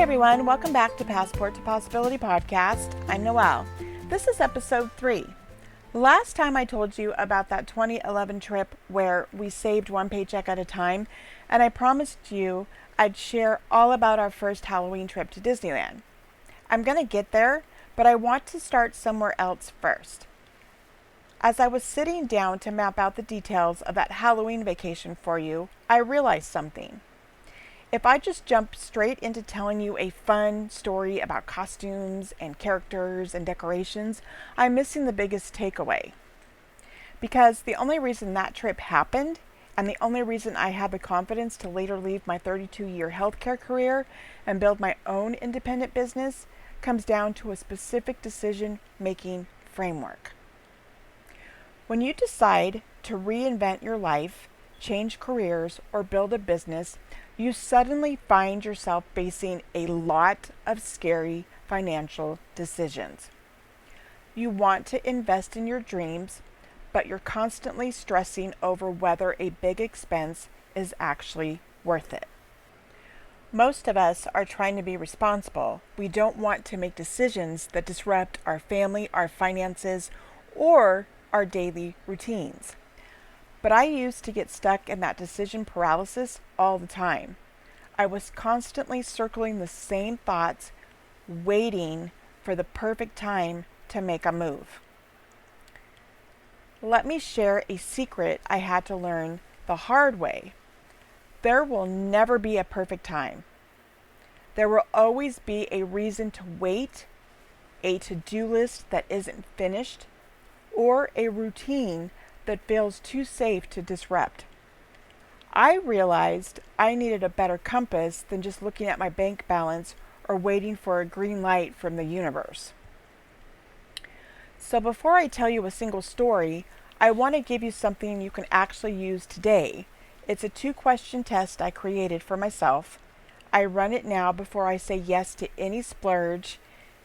everyone, welcome back to Passport to Possibility podcast. I'm Noelle. This is episode 3. Last time I told you about that 2011 trip where we saved one paycheck at a time, and I promised you I'd share all about our first Halloween trip to Disneyland. I'm going to get there, but I want to start somewhere else first. As I was sitting down to map out the details of that Halloween vacation for you, I realized something. If I just jump straight into telling you a fun story about costumes and characters and decorations, I'm missing the biggest takeaway. Because the only reason that trip happened, and the only reason I had the confidence to later leave my 32-year healthcare career and build my own independent business, comes down to a specific decision-making framework. When you decide to reinvent your life, change careers, or build a business, you suddenly find yourself facing a lot of scary financial decisions. You want to invest in your dreams, but you're constantly stressing over whether a big expense is actually worth it. Most of us are trying to be responsible. We don't want to make decisions that disrupt our family, our finances, or our daily routines. But I used to get stuck in that decision paralysis all the time. I was constantly circling the same thoughts, waiting for the perfect time to make a move. Let me share a secret I had to learn the hard way. There will never be a perfect time. There will always be a reason to wait, a to-do list that isn't finished, or a routine that feels too safe to disrupt. I realized I needed a better compass than just looking at my bank balance or waiting for a green light from the universe. So before I tell you a single story, I want to give you something you can actually use today. It's a 2-question test I created for myself. I run it now before I say yes to any splurge,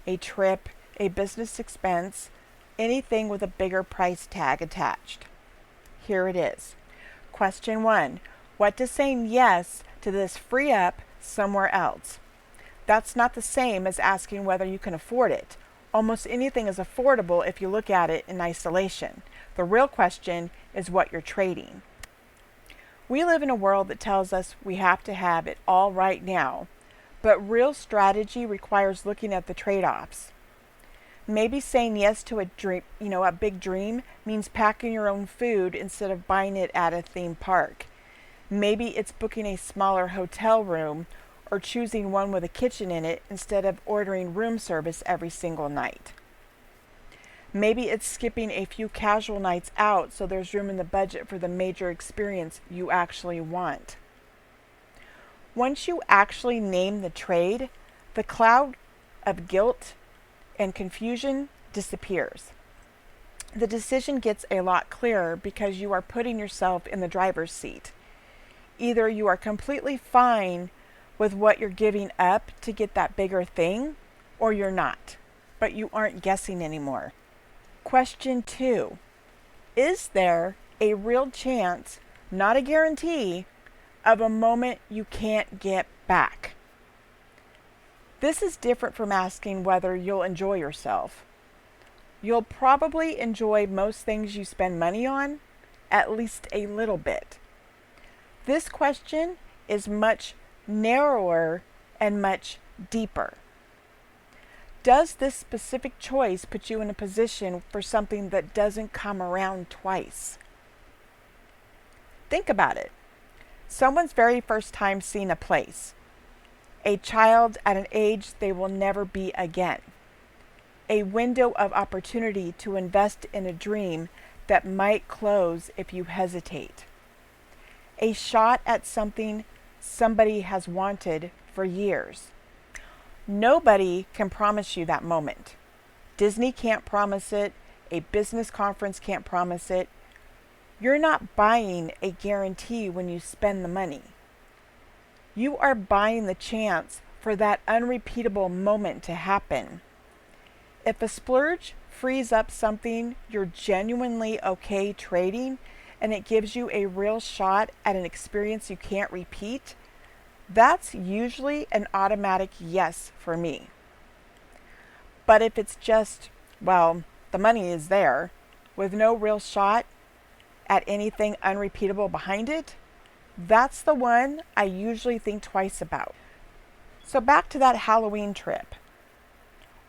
a trip, a business expense, anything with a bigger price tag attached. Here it is. Question 1. What does saying yes to this free up somewhere else? That's not the same as asking whether you can afford it. Almost anything is affordable if you look at it in isolation. The real question is what you're trading. We live in a world that tells us we have to have it all right now, but real strategy requires looking at the trade-offs. Maybe saying yes to a dream, a big dream means packing your own food instead of buying it at a theme park. Maybe it's booking a smaller hotel room or choosing one with a kitchen in it instead of ordering room service every single night. Maybe it's skipping a few casual nights out so there's room in the budget for the major experience you actually want. Once you actually name the trade, the cloud of guilt and confusion disappears. The decision gets a lot clearer because you are putting yourself in the driver's seat. Either you are completely fine with what you're giving up to get that bigger thing, or you're not, but you aren't guessing anymore. Question 2. Is there a real chance, not a guarantee, of a moment you can't get back? This is different from asking whether you'll enjoy yourself. You'll probably enjoy most things you spend money on, at least a little bit. This question is much narrower and much deeper. Does this specific choice put you in a position for something that doesn't come around twice? Think about it. Someone's very first time seeing a place. A child at an age they will never be again. A window of opportunity to invest in a dream that might close if you hesitate. A shot at something somebody has wanted for years. Nobody can promise you that moment. Disney can't promise it. A business conference can't promise it. You're not buying a guarantee when you spend the money. You are buying the chance for that unrepeatable moment to happen. If a splurge frees up something you're genuinely okay trading and it gives you a real shot at an experience you can't repeat, That's usually an automatic yes for me. But if it's just, well, the money is there, with no real shot at anything unrepeatable behind it, that's the one I usually think twice about. So back to that Halloween trip.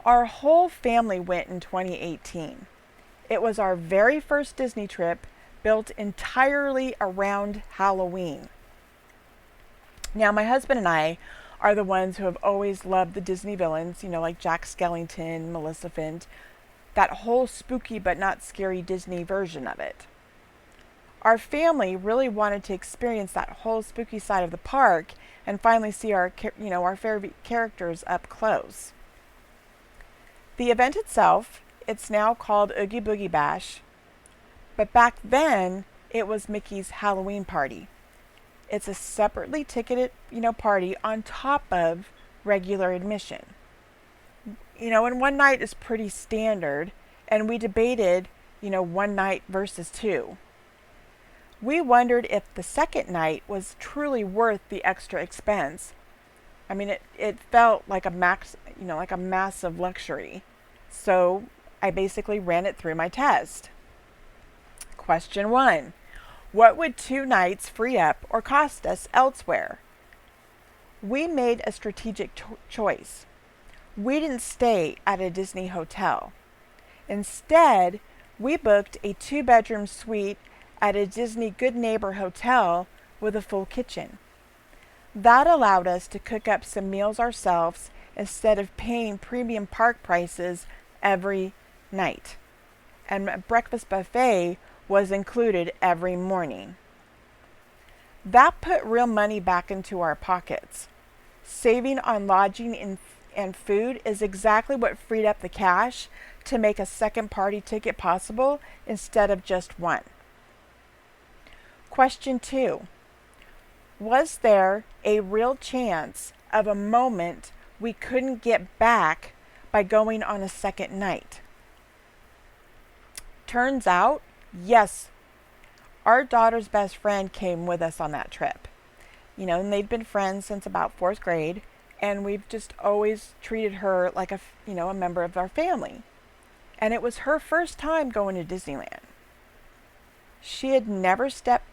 Our whole family went in 2018. It was our very first Disney trip built entirely around Halloween. Now, my husband and I are the ones who have always loved the Disney villains, like Jack Skellington, Maleficent, that whole spooky but not scary Disney version of it. Our family really wanted to experience that whole spooky side of the park and finally see our favorite characters up close. The event itself, it's now called Oogie Boogie Bash, but back then it was Mickey's Halloween party. It's a separately ticketed, party on top of regular admission. And one night is pretty standard, and we debated, one night versus two. We wondered if the second night was truly worth the extra expense. I mean, it felt like a massive luxury. So I basically ran it through my test. Question 1. What would 2 nights free up or cost us elsewhere? We made a strategic choice. We didn't stay at a Disney hotel. Instead, we booked a 2-bedroom suite at a Disney Good Neighbor hotel with a full kitchen. That allowed us to cook up some meals ourselves instead of paying premium park prices every night. And a breakfast buffet was included every morning. That put real money back into our pockets. Saving on lodging and food is exactly what freed up the cash to make a second party ticket possible instead of just one. Question 2. Was there a real chance of a moment we couldn't get back by going on a second night? Turns out, yes. Our daughter's best friend came with us on that trip. And they've been friends since about 4th grade, and we've just always treated her like a member of our family. And it was her first time going to Disneyland. She had never stepped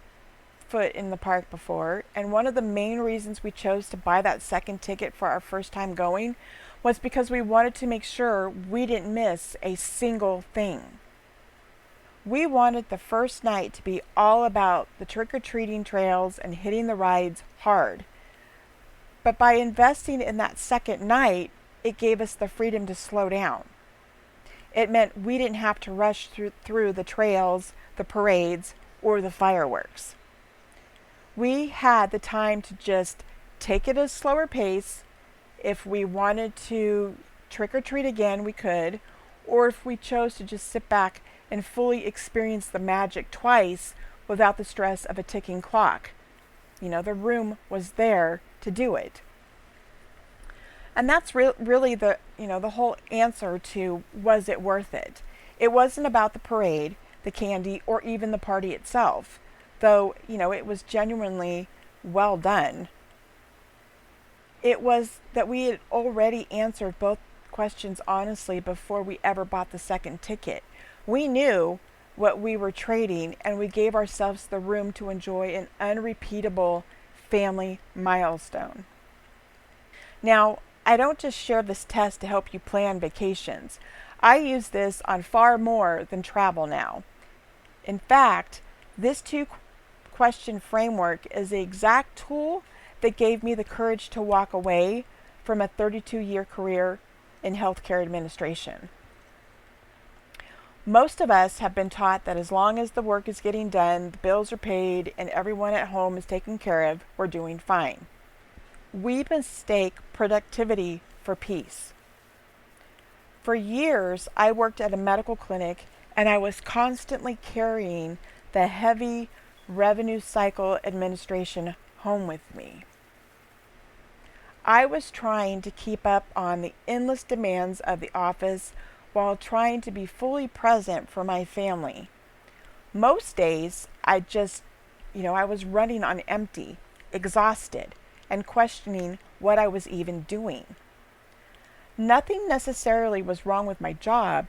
foot in the park before, and one of the main reasons we chose to buy that second ticket for our first time going was because we wanted to make sure we didn't miss a single thing. We wanted the first night to be all about the trick-or-treating trails and hitting the rides hard. But by investing in that second night, it gave us the freedom to slow down. It meant we didn't have to rush through the trails, the parades, or the fireworks. We had the time to just take it at a slower pace. If we wanted to trick-or-treat again, we could, or if we chose to just sit back and fully experience the magic twice without the stress of a ticking clock. The room was there to do it. And that's really the whole answer to, was it worth it? It wasn't about the parade, the candy, or even the party itself, though, it was genuinely well done. It was that we had already answered both questions honestly before we ever bought the second ticket. We knew what we were trading, and we gave ourselves the room to enjoy an unrepeatable family milestone. Now, I don't just share this test to help you plan vacations. I use this on far more than travel now. In fact, this 2-question framework is the exact tool that gave me the courage to walk away from a 32-year career in healthcare administration. Most of us have been taught that as long as the work is getting done, the bills are paid, and everyone at home is taken care of, we're doing fine. We mistake productivity for peace. For years, I worked at a medical clinic, and I was constantly carrying the heavy revenue cycle administration home with me. I was trying to keep up on the endless demands of the office while trying to be fully present for my family. Most days, I was running on empty, exhausted, and questioning what I was even doing. Nothing necessarily was wrong with my job,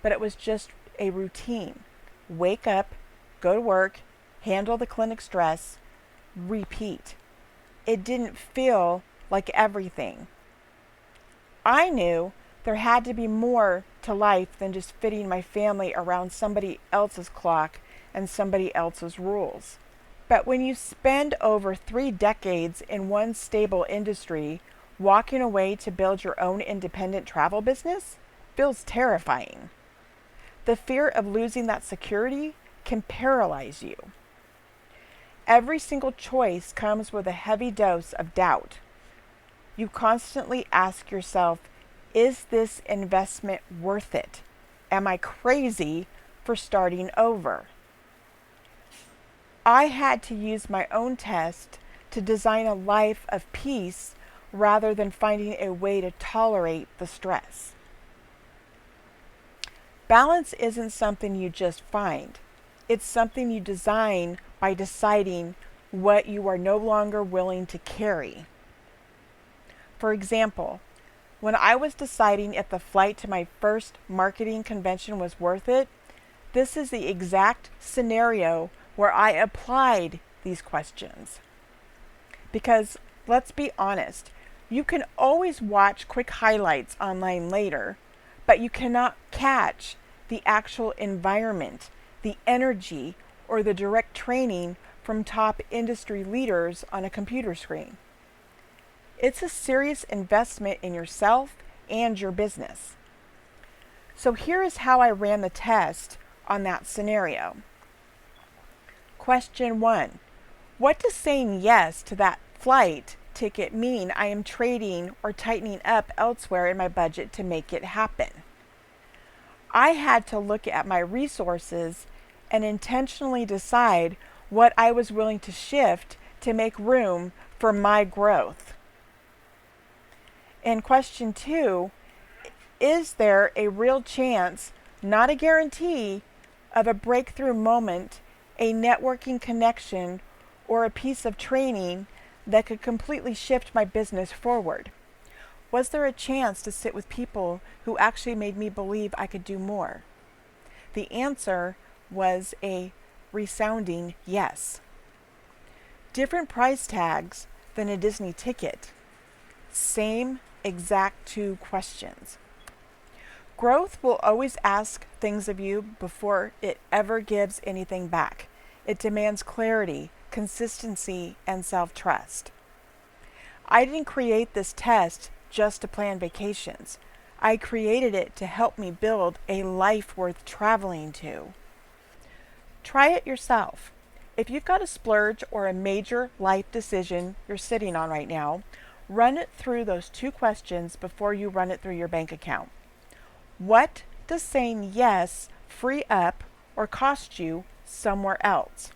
but it was just a routine. Wake up, go to work, handle the clinic stress, repeat. It didn't feel like everything. I knew there had to be more to life than just fitting my family around somebody else's clock and somebody else's rules. But when you spend over 3 decades in one stable industry, walking away to build your own independent travel business feels terrifying. The fear of losing that security can paralyze you. Every single choice comes with a heavy dose of doubt. You constantly ask yourself, is this investment worth it? Am I crazy for starting over? I had to use my own test to design a life of peace rather than finding a way to tolerate the stress. Balance isn't something you just find. It's something you design by deciding what you are no longer willing to carry. For example, when I was deciding if the flight to my first marketing convention was worth it, this is the exact scenario where I applied these questions. Because let's be honest, you can always watch quick highlights online later, but you cannot catch the actual environment, the energy, or the direct training from top industry leaders on a computer screen. It's a serious investment in yourself and your business. So here is how I ran the test on that scenario. Question 1. What does saying yes to that flight ticket mean I am trading or tightening up elsewhere in my budget to make it happen? I had to look at my resources and intentionally decide what I was willing to shift to make room for my growth. And question 2, is there a real chance, not a guarantee, of a breakthrough moment, a networking connection, or a piece of training that could completely shift my business forward? Was there a chance to sit with people who actually made me believe I could do more? The answer was a resounding yes. Different price tags than a Disney ticket. Same exact 2 questions. Growth will always ask things of you before it ever gives anything back. It demands clarity, consistency, and self-trust. I didn't create this test just to plan vacations. I created it to help me build a life worth traveling to. Try it yourself. If you've got a splurge or a major life decision you're sitting on right now, run it through those 2 questions before you run it through your bank account. What does saying yes free up or cost you somewhere else?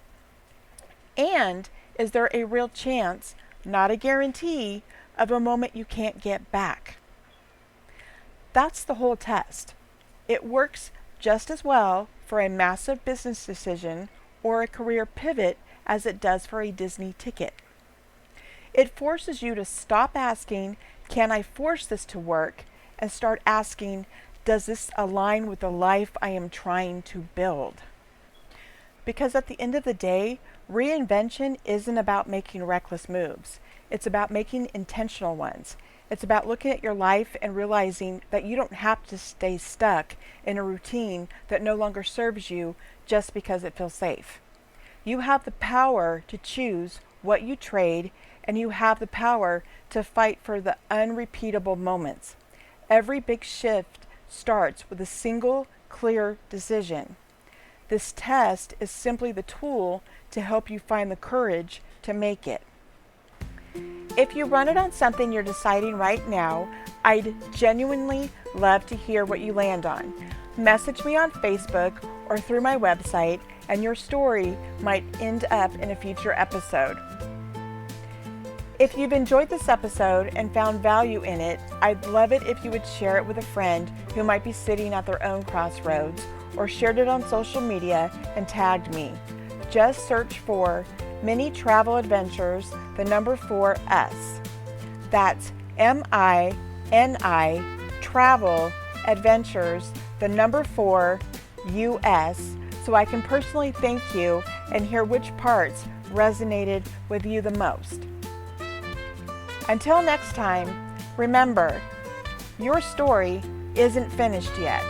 And is there a real chance, not a guarantee, of a moment you can't get back? That's the whole test. It works just as well for a massive business decision or a career pivot as it does for a Disney ticket. It forces you to stop asking, can I force this to work? And start asking, does this align with the life I am trying to build? Because at the end of the day, reinvention isn't about making reckless moves. It's about making intentional ones. It's about looking at your life and realizing that you don't have to stay stuck in a routine that no longer serves you just because it feels safe. You have the power to choose what you trade, and you have the power to fight for the unrepeatable moments. Every big shift starts with a single, clear decision. This test is simply the tool to help you find the courage to make it. If you run it on something you're deciding right now, I'd genuinely love to hear what you land on. Message me on Facebook or through my website, and your story might end up in a future episode. If you've enjoyed this episode and found value in it, I'd love it if you would share it with a friend who might be sitting at their own crossroads, or shared it on social media and tagged me. Just search for Mini Travel Adventures, the number 4 S. That's MINI Travel Adventures, the number 4 US, so I can personally thank you and hear which parts resonated with you the most. Until next time, remember, your story isn't finished yet.